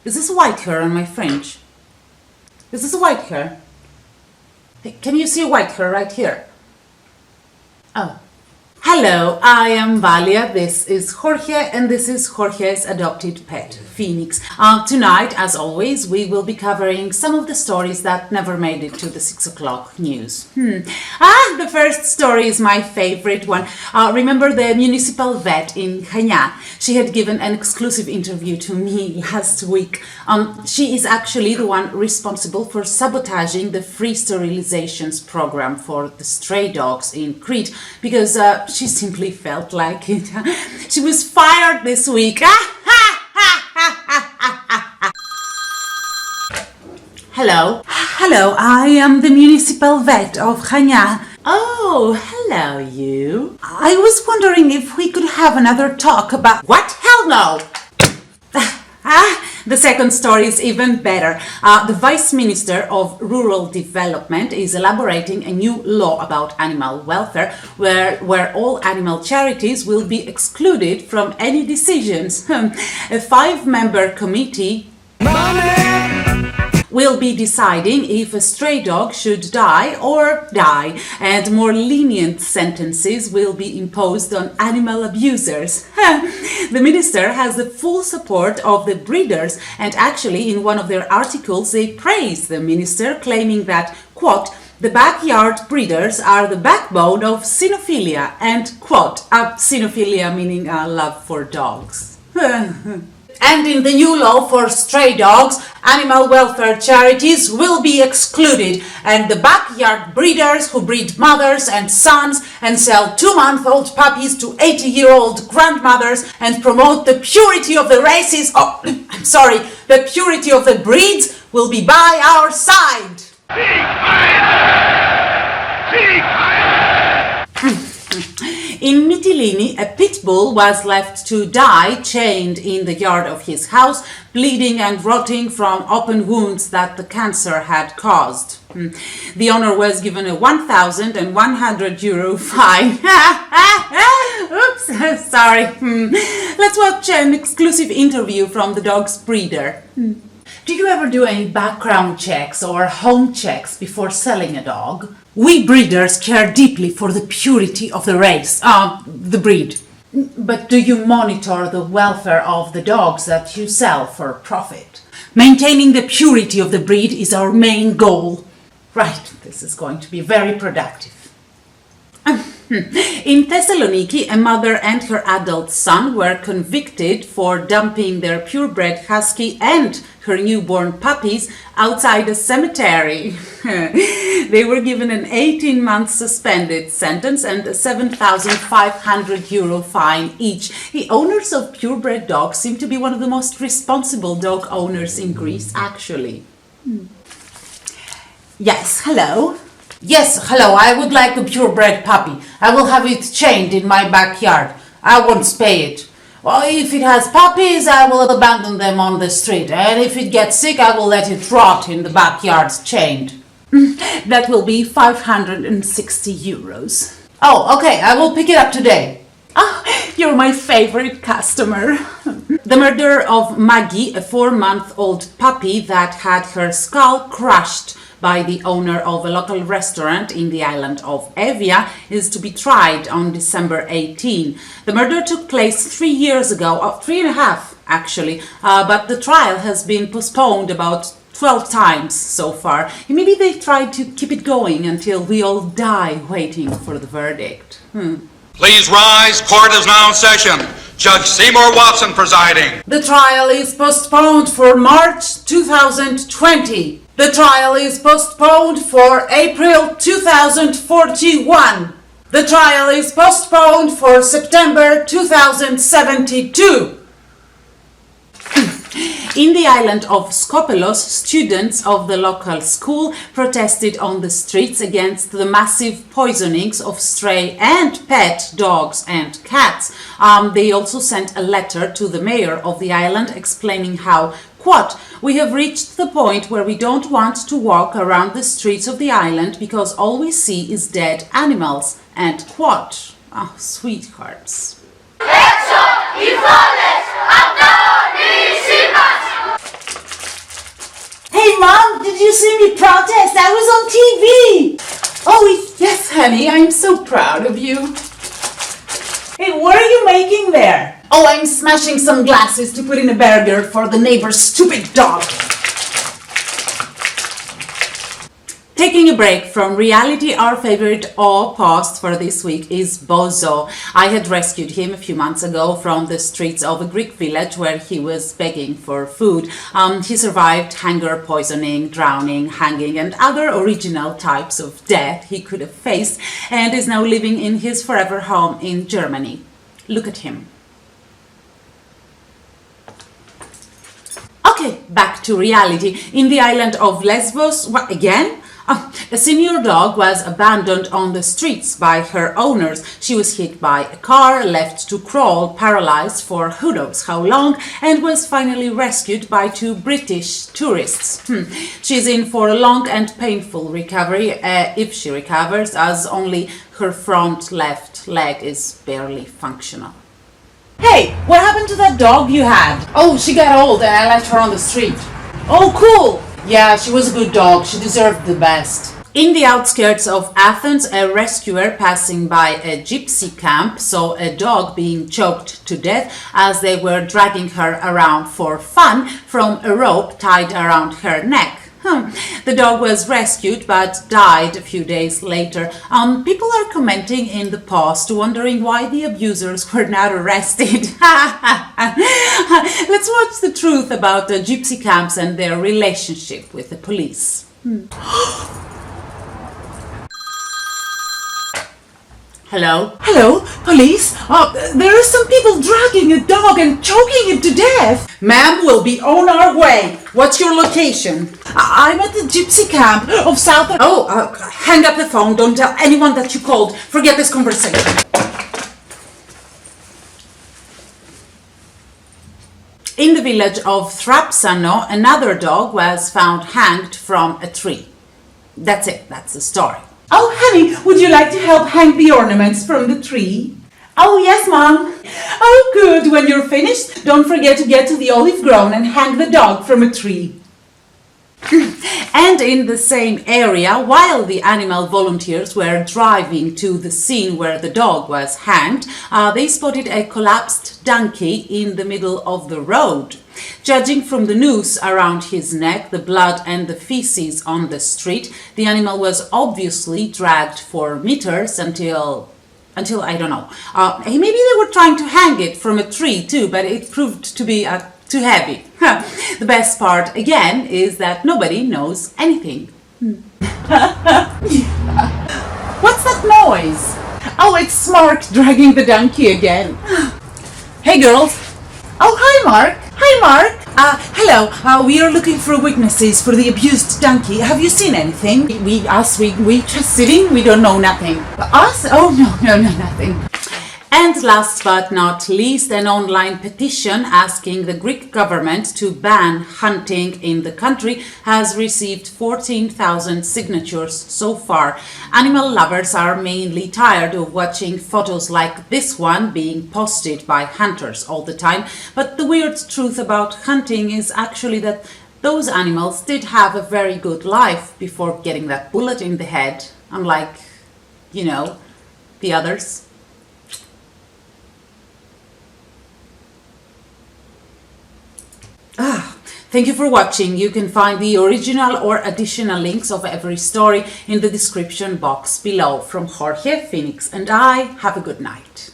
Is this white hair on my fringe? Is this a white hair? Hey, can you see a white hair right here? Oh. Hello, I am Valia, this is Jorge, and this is Jorge's adopted pet, Phoenix. Tonight, as always, we will be covering some of the stories that never made it to the 6 o'clock news. The first story is my favorite one. Remember the municipal vet in Kenya? She had given an exclusive interview to me last week. She is actually the one responsible for sabotaging the free sterilizations program for the stray dogs in Crete, because she simply felt like it. She was fired this week. Hello, I am the municipal vet of Kenya. Oh, hello you. I was wondering if we could have another talk about... What? Hell no! The second story is even better. The Vice Minister of Rural Development is elaborating a new law about animal welfare where all animal charities will be excluded from any decisions. A 5-member committee will be deciding if a stray dog should die or die, and more lenient sentences will be imposed on animal abusers. The minister has the full support of the breeders, and actually in one of their articles they praise the minister, claiming that, quote, the backyard breeders are the backbone of cynophilia, and, quote, cynophilia meaning love for dogs. And in the new law for stray dogs, animal welfare charities will be excluded, and the backyard breeders who breed mothers and sons and sell 2-month-old puppies to 80-year-old grandmothers and promote the purity of the races, the purity of the breeds will be by our side. In Mytilene, a pit bull was left to die chained in the yard of his house, bleeding and rotting from open wounds that the cancer had caused. The owner was given a 1,100 euro fine. Oops, sorry. Let's watch an exclusive interview from the dog's breeder. Do you ever do any background checks or home checks before selling a dog? We breeders care deeply for the purity of the race, the breed. But do you monitor the welfare of the dogs that you sell for profit? Maintaining the purity of the breed is our main goal. Right, this is going to be very productive. In Thessaloniki, a mother and her adult son were convicted for dumping their purebred husky and her newborn puppies outside a cemetery. They were given an 18-month suspended sentence and a 7,500 euro fine each. The owners of purebred dogs seem to be one of the most responsible dog owners in Greece, actually. Yes, hello? Yes, hello, I would like a purebred puppy. I will have it chained in my backyard. I won't spay it. Well, if it has puppies, I will abandon them on the street. And if it gets sick, I will let it rot in the backyard chained. That will be 560 euros. Oh, okay, I will pick it up today. Oh, you're my favorite customer. The murder of Maggie, a 4-month-old puppy that had her skull crushed by the owner of a local restaurant in the island of Evia, is to be tried on December 18. The murder took place 3 years ago, 3.5 actually, but the trial has been postponed about 12 times so far. Maybe they tried to keep it going until we all die waiting for the verdict. Please rise, court is now in session. Judge Seymour Watson presiding. The trial is postponed for March 2020. The trial is postponed for April 2041. The trial is postponed for September 2072. In the island of Skopelos, students of the local school protested on the streets against the massive poisonings of stray and pet dogs and cats. They also sent a letter to the mayor of the island explaining how Quote, we have reached the point where we don't want to walk around the streets of the island because all we see is dead animals. End quote. Oh, sweethearts. Hey Mom, did you see me protest? I was on TV. Oh yes, honey, I'm so proud of you. Hey, what are you making there? Oh, I'm smashing some glasses to put in a burger for the neighbor's stupid dog. Taking a break from reality, our favorite post for this week is Bozo. I had rescued him a few months ago from the streets of a Greek village where he was begging for food. He survived hunger, poisoning, drowning, hanging and other original types of death he could have faced and is now living in his forever home in Germany. Look at him. Okay, back to reality. In the island of Lesbos, what again? A senior dog was abandoned on the streets by her owners. She was hit by a car, left to crawl, paralyzed for who knows how long, and was finally rescued by two British tourists. She's in for a long and painful recovery, if she recovers, as only her front left leg is barely functional. Hey, what happened to that dog you had? Oh, she got old and I left her on the street. Oh, cool! Yeah, she was a good dog. She deserved the best. In the outskirts of Athens, a rescuer passing by a gypsy camp saw a dog being choked to death as they were dragging her around for fun from a rope tied around her neck. The dog was rescued but died a few days later. People are commenting in the post, wondering why the abusers were not arrested. Let's watch the truth about the gypsy camps and their relationship with the police. Hello? Hello, police? There are some people dragging a dog and choking it to death. Ma'am, we'll be on our way. What's your location? I'm at the gypsy camp of South... hang up the phone. Don't tell anyone that you called. Forget this conversation. In the village of Thrapsano, another dog was found hanged from a tree. That's it. That's the story. Oh, honey, would you like to help hang the ornaments from the tree? Oh, yes, Mom. Oh, good. When you're finished, don't forget to get to the olive grove and hang the dog from a tree. And in the same area, while the animal volunteers were driving to the scene where the dog was hanged, they spotted a collapsed donkey in the middle of the road. Judging from the noose around his neck, the blood and the feces on the street, the animal was obviously dragged for meters until I don't know. Maybe they were trying to hang it from a tree too, but it proved to be too heavy. The best part, again, is that nobody knows anything. What's that noise? Oh, it's Mark dragging the donkey again. Hey, girls. Oh, hi, Mark. Hi, Mark. Hello. We are looking for witnesses for the abused donkey. Have you seen anything? We just sitting. We don't know nothing. Us? Oh, no, nothing. And last but not least, an online petition asking the Greek government to ban hunting in the country has received 14,000 signatures so far. Animal lovers are mainly tired of watching photos like this one being posted by hunters all the time. But the weird truth about hunting is actually that those animals did have a very good life before getting that bullet in the head, unlike, the others. Thank you for watching. You can find the original or additional links of every story in the description box below. From Jorge, Phoenix and I, have a good night.